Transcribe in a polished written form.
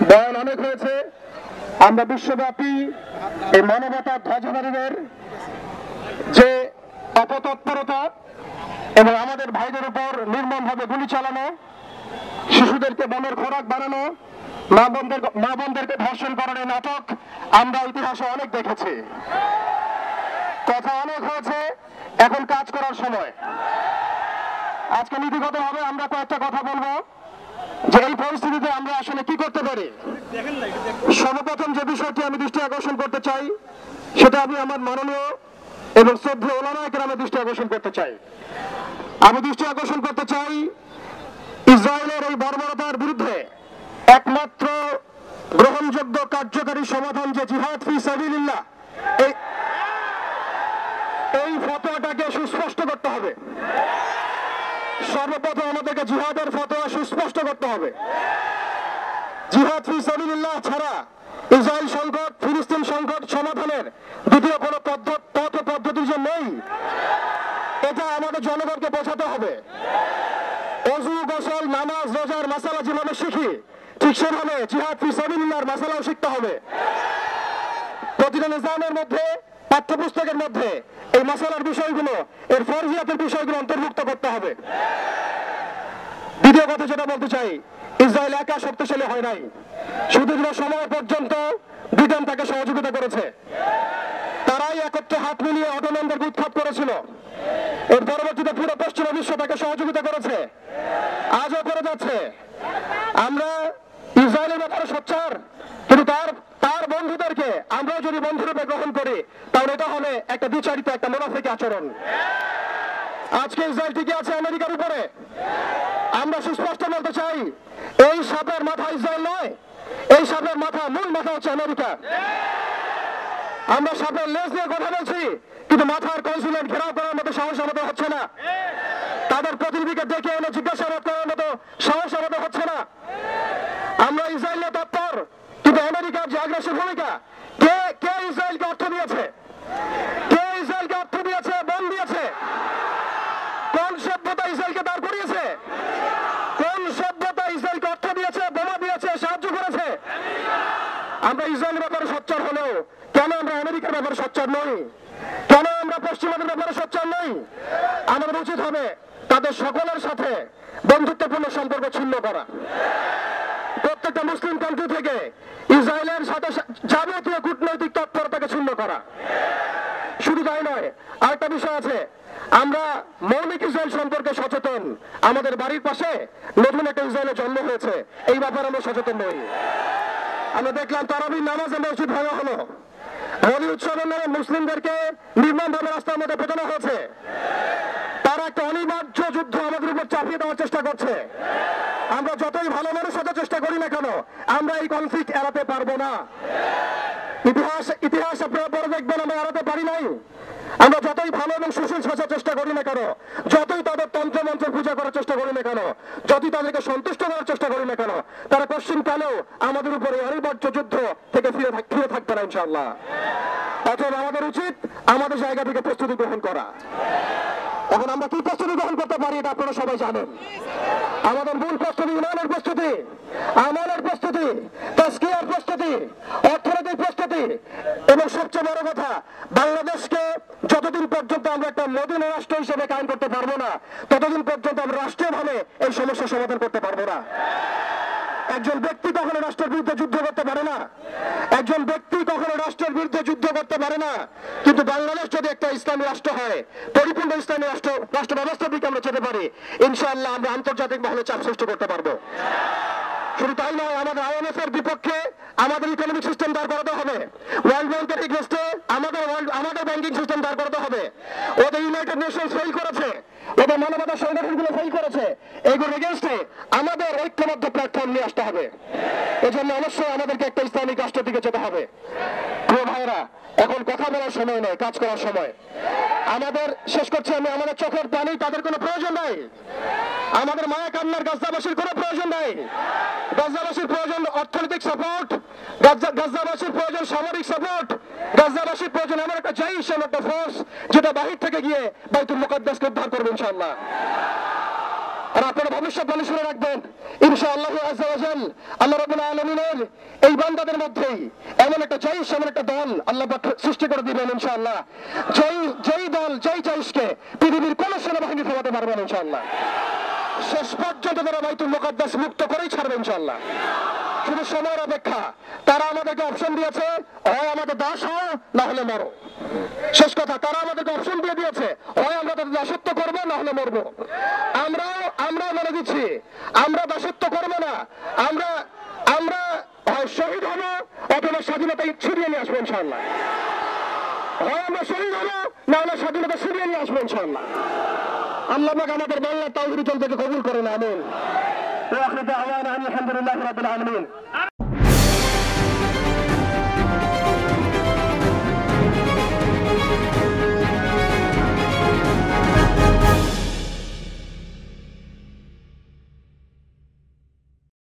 বয়ান অনেক হয়েছে। আমরা বিশ্বব্যাপী এই মানবতার ধ্বজাধারীদের যে অপতৎপরতা এবং আমাদের ভাইদের উপর নির্মমভাবে গুলি চালানো, শিশুদেরকে বোমের খোরাক বানানো, মা বোনদেরকে ধর্ষণ করার নাটক আমরা ইতিহাসে অনেক দেখেছি। কথা অনেক হয়েছে, এখন কাজ করার সময়। আজকে নীতিগতভাবে আমরা কয়েকটা কথা বলবো যে এই পরিস্থিতিতে আমরা আসলে কি করতে পারি। সর্বপ্রথম যে বিষয়টি আমি দৃষ্টি আকর্ষণ করতে চাই সেটা আমি আমার মাননীয় এবং শ্রদ্ধেয় ওলামায়ে কেরামের দৃষ্টি আকর্ষণ করতে চাই। আমি দৃষ্টি আকর্ষণ করতে চাই ইসরায়েলের এই বর্বরতার বিরুদ্ধে একমাত্র গ্রহণযোগ্য কার্যকারী সমাধান যে জিহাদ ফি সাবিলিল্লাহ, এই ফতোয়াটাকে সুস্পষ্ট করতে হবে। সর্বপ্রথম আমাদেরকে জিহাদের ফতোয়া সুস্পষ্ট করতে হবে। জিহাদ ফি সাবিলিল্লাহ ছাড়া ইসরায়েল সংকট, ফিলিস্তিন সংকট সমাধানের দ্বিতীয় কোনো পথ পদ্ধতি যে নেই, এটা আমাদের জনগণকে বোঝাতে হবে। ওযু, গোসল, নামাজ, রোজার মাসালা যেভাবে শিখি, ঠিক সেভাবে জিহাদ ফি সাবিলিল্লাহর মাসালাও শিখতে হবে। প্রতিটা নিজামের মধ্যে, পাঠ্যপুস্তকের মধ্যে এই মাসালার বিষয়গুলো, এর ফরজিয়াতের বিষয়গুলো অন্তর্ভুক্ত করতে হবে। দ্বিতীয় কথা যেটা বলতে চাই, ইসরায়েল একা শক্তিশালী হয় নাই। সুদীর্ঘ সময় পর্যন্ত ব্রিটেন তাকে সহযোগিতা করেছে। তারাই একত্রে হাত মিলিয়ে অটোম্যানদেরকে উৎখাত করেছিল। এর পরবর্তীতে পুরো পশ্চিমা বিশ্ব তাকে সহযোগিতা করেছে, আজও করে যাচ্ছে। আমরা ইসরায়েলের ব্যাপারে সোচ্চার, কিন্তু তার বন্ধুদেরকে আমরাও যদি বন্ধুরূপে গ্রহণ করি তাহলে এটা হবে একটা দ্বিচারিত, একটা মুনাফিক আচরণ। আজকে ইসরায়েল টিকে আছে আমেরিকার উপরে। আমরা সুস্পষ্ট বলতে চাই, এই সাপের মাথা ইসরায়েল নয়, এই সাপের মাথা, মূল মাথা হচ্ছে আমেরিকা। আমরা সাপের লেজ নিয়ে কথা বলছি, কিন্তু মাথার কনসুলেট ঘেরাও করার মতো সাহস আমাদের হচ্ছে না। তাদের প্রতিনিধিকে ডেকে এনে জিজ্ঞাসাবাদ করার মতো সাহস আমাদের হচ্ছে না। আমরা ইসরায়েলের তৎপর, কিন্তু আমেরিকার যে আগ্রাসী ভূমিকা, কে ইসরায়েলকে অর্থ দিয়েছে? কে ইসরায়েলকে অর্থ দিয়েছে, বল দিয়েছে? কোন সভ্যতা ইসরায়েলকে দাঁড় করিয়েছে? কোন সভ্যতা ইসরায়েলকে অর্থ দিয়েছে, বোমা দিয়েছে, সাহায্য করেছে? আমরা ইসরায়েলের ব্যাপারে সোচ্চার হলেও কেন আমরা আমেরিকার ব্যাপারে সোচ্চার নই? কেন আমরা পশ্চিমাদের ব্যাপারে সোচ্চার নই? আমাদের উচিত হবে তাদের সকলের সাথে বন্ধুত্বপূর্ণ সম্পর্ক ছিন্ন করা। প্রত্যেকটা মুসলিম কান্ট্রি থেকে ইসরায়েলের সাথে যাবতীয় কূটনৈতিক তৎপরতাকে ছিন্ন করা। শুধু তাই নয়, আরেকটা বিষয় আছে, আমরা মৌলিক ইসরায়েল সম্পর্কে সচেতন। আমাদের বাড়ির পাশে নতুন একটা ইসরায়েলের জন্ম হয়েছে, এই ব্যাপারে আমরা সচেতন নই। আমরা দেখলাম তারাবির নামাজে মসজিদ ভাঙা হলো, হোলি উৎসবের নামে মুসলিমদেরকে নির্মমভাবে রাস্তার মধ্যে পেটানো হয়েছে। তারা একটা অনিবার্য যুদ্ধ আমাদের উপর চাপিয়ে দেওয়ার চেষ্টা করছে। আমরা যতই ভালো মানুষ হতে চেষ্টা করি না কেন, আমরা এই কনফ্লিক্ট এড়াতে পারবো না। ইতিহাস আপনারা পরে দেখবেন আমরা এড়াতে পারি নাই। আমরা যতই ভালো এবং সুশীল সাজার চেষ্টা করি না কেন, যতই তাদের তন্ত্র মন্ত্রের পূজা করার চেষ্টা করি না কেন, যতই তাদেরকে সন্তুষ্ট করার চেষ্টা করি না কেন, তারা পশ্চিমকালেও আমাদের উপরে অনিবার্য যুদ্ধ থেকে ফিরে থাকবে না ইনশাআল্লাহ। অতএব আমাদের উচিত আমাদের জায়গা থেকে প্রস্তুতি গ্রহণ করা। এখন আমরা কি প্রস্তুতি গ্রহণ করতে পারি এটা আপনারা সবাই জানেন। আমাদের মূল প্রস্তুতি ইমানের প্রস্তুতি, আমলের প্রস্তুতি, তাজকিয়ার প্রস্তুতি, অর্থনৈতিক প্রস্তুতি, এবং সবচেয়ে বড় কথা, বাংলাদেশকে যতদিন পর্যন্ত আমরা একটা মদিনা রাষ্ট্র হিসেবে কায়েম করতে পারবো না, ততদিন পর্যন্ত আমরা রাষ্ট্রীয়ভাবে এই সমস্যার সমাধান করতে পারবো না। একজন ব্যক্তি কখনো রাষ্ট্রের বিরুদ্ধে যুদ্ধ করতে পারে না, একজন ব্যক্তি কখনো রাষ্ট্রের বিরুদ্ধে যুদ্ধ করতে পারে না। কিন্তু বাংলাদেশ যদি একটা ইসলামী রাষ্ট্র হয়, পরিপূর্ণ ইসলামী রাষ্ট্র ব্যবস্থার দিকে আমরা যেতে পারি, ইনশাআল্লাহ আমরা আন্তর্জাতিক মহলে চাপ সৃষ্টি করতে পারবো। শুধু তাই নয়, আমাদের IMF এর বিপক্ষে আমাদের ইকোনমিক সিস্টেম দাঁড় করাতে হবে, ওয়ার্ল্ড ব্যাংকের এগেইনস্টে আমাদের ব্যাংকিং সিস্টেম দাঁড় করাতে হবে। ওদের ইউনাইটেড নেশনস ফেল করেছে, ওদের মানবতা সংগঠনগুলো ফেল করেছে, এইগুলোর এগেইনস্টে আমাদের ঐক্যবদ্ধ প্ল্যাটফর্ম নিয়ে আসতে হবে। এজন্য অবশ্যই আমাদেরকে একটা ইসলামিক রাষ্ট্রের দিকে যেতে হবে। প্রিয় ভাইরা, এখন কথা বলার সময় নয়, কাজ করার সময়। আমাদের শেষ করছি আমি, আমাদের চোখের পানি তাদের কোনো প্রয়োজন নাই, আমাদের মায়া কান্নার গাজাবাসীর কোনো প্রয়োজন নাই। গাজাবাসীর প্রয়োজন অর্থনৈতিক সাপোর্ট, গাজাবাসীর প্রয়োজন সামরিক সাপোর্ট, গাজাবাসীর প্রয়োজন এমন একটা জৈশ, এমন একটা ফোর্স যেটা বাহির থেকে গিয়ে বাইতুল মুকাদ্দাসকে উদ্ধার করবে ইনশাআল্লাহ। আর আপনারা ভবিষ্যৎবাণী শুনে রাখবেন, ইনশাআল্লাহ আযজা ওয়া জাল আল্লাহ রাব্বুল আলামিনের এই বান্দাদের মধ্যেই এমন একটা জয়শ, এমন একটা দল আল্লাহ পাক সৃষ্টি করে দিবেন ইনশাআল্লাহ। যেই দল, যেই জয়শকে পৃথিবীর কোন সেনাবাহিনী থামাতে পারবে না ইনশাআল্লাহ। শেষ পর্যন্ত তারা বাইতুল মুকাদ্দাস মুক্ত করেই ছাড়বে ইনশাআল্লাহ। শুধু সময়ের অপেক্ষা। তারা আমাদেরকে অপশন দিয়েছে, হয় আমাদের দাস হও, না হলে মরো। শেষ কথা, তারা আমাদেরকে অপশন দিয়ে দিয়েছে, হয় আমরা তাদের দাসত্ব করবো, না হলে মরবো। আমরাও বলে দিচ্ছি, আমরা দাসত্ব করবো না। আমরা হয় শহীদ হবো, অথবা স্বাধীনতা ছিনিয়ে নিয়ে আসবো ইনশাআল্লাহ। হয় আমরা শহীদ হবো, না হলে স্বাধীনতা ছিনিয়ে নিয়ে আসবো ইনশাআল্লাহ। আল্লাহ পাক আমাদের বাংলা তাওহীদ থেকে কবুল করেন, আমিন। ওয়া আখিরু দাওয়ানা আলহামদুলিল্লাহি রাব্বিল আলামিন।